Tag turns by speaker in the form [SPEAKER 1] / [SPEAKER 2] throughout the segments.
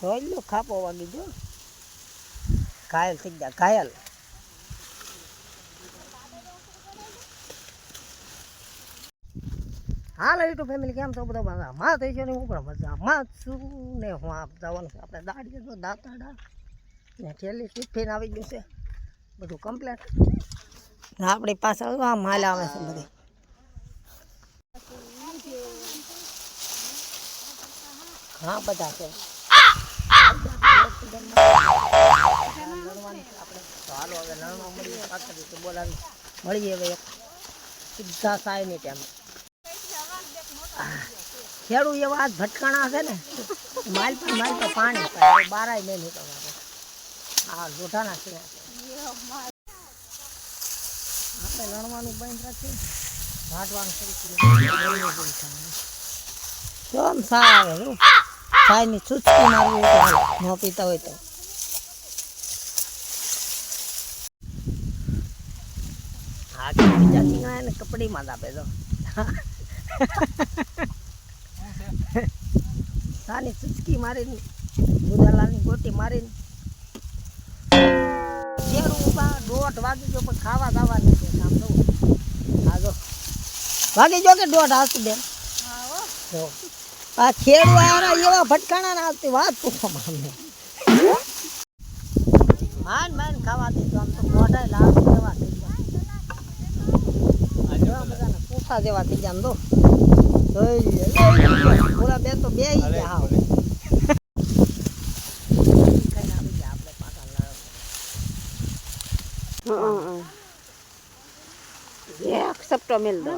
[SPEAKER 1] રોજ લો ખાપો વાગી જો ઘાયલ થઈ ગયા ઘાયલ. હાલ યુટ્યુબ ફેમિલી કેમ છો બધા મજામાં થઈ છે ને હું પણ મજામાં છું ને હું આપ જવાનું છે આપણે દાડી તો દાંતડા ને છેલ્લી ટિફિન આવી ગયું છે બધું કમ્પ્લીટ ને આપણી પાસે આ માલ આવે છે બધી હા બધા છે આપણે હાલો હવે લણવા મળીએ પાછળ બોલાવી મળીએ હવે સીધા સાયની ટાઈમ ખેડૂ એવા આજ ભટકાણા છે ને માલ પર પાણી બારાય નહીં નીકળવા હા લોઢાના છે આપણે લણવાનું બંધ રાખીએ વાટવાનું શરૂ કેમ સા આવે સાયની ચૂચકી મારવી હોય તો ન પીતા હોય તો હા બીજા સિંગણા એને કપડીમાં જ આપે તો સાની ચૂચકી મારીને બુધાલાલની ગોટી મારીને ખેડું ઉભા 1:30 વાગી ગયો પણ ખાવા દાવા નથી કામ દઉં હા જો વાગી ગયો કે 1:30 હાસી બેન જો આ ખેડું આરા એવા ભટકાણા ના આવતી વાત પૂછો અમને માન ખાવા દીધું આમ તો મોઢા લાવ જેવા થઈ ગયા બધાના પૂછા જેવા થઈ ગયા દો પૂરા બે તો બે ગયા હા એક સપટો મેલ દો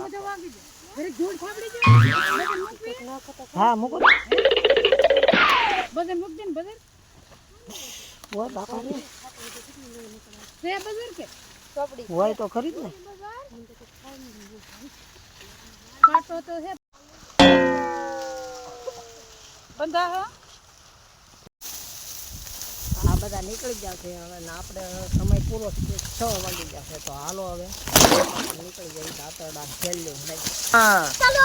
[SPEAKER 1] હા મૂકો
[SPEAKER 2] બગર મૂક દે ને બગર
[SPEAKER 1] ઓ બાપા રે
[SPEAKER 2] રે બગર કે ચોપડી
[SPEAKER 1] હોય તો ખરી જ ને
[SPEAKER 2] કાટો તો છે બંધા હા
[SPEAKER 1] આ બધા નીકળી જશે હવે ને આપણે સમય પૂરો 6 વાગી જશે તો હાલો હવે નીકળી જાય દાંતડા છેલ્લી હા ચાલો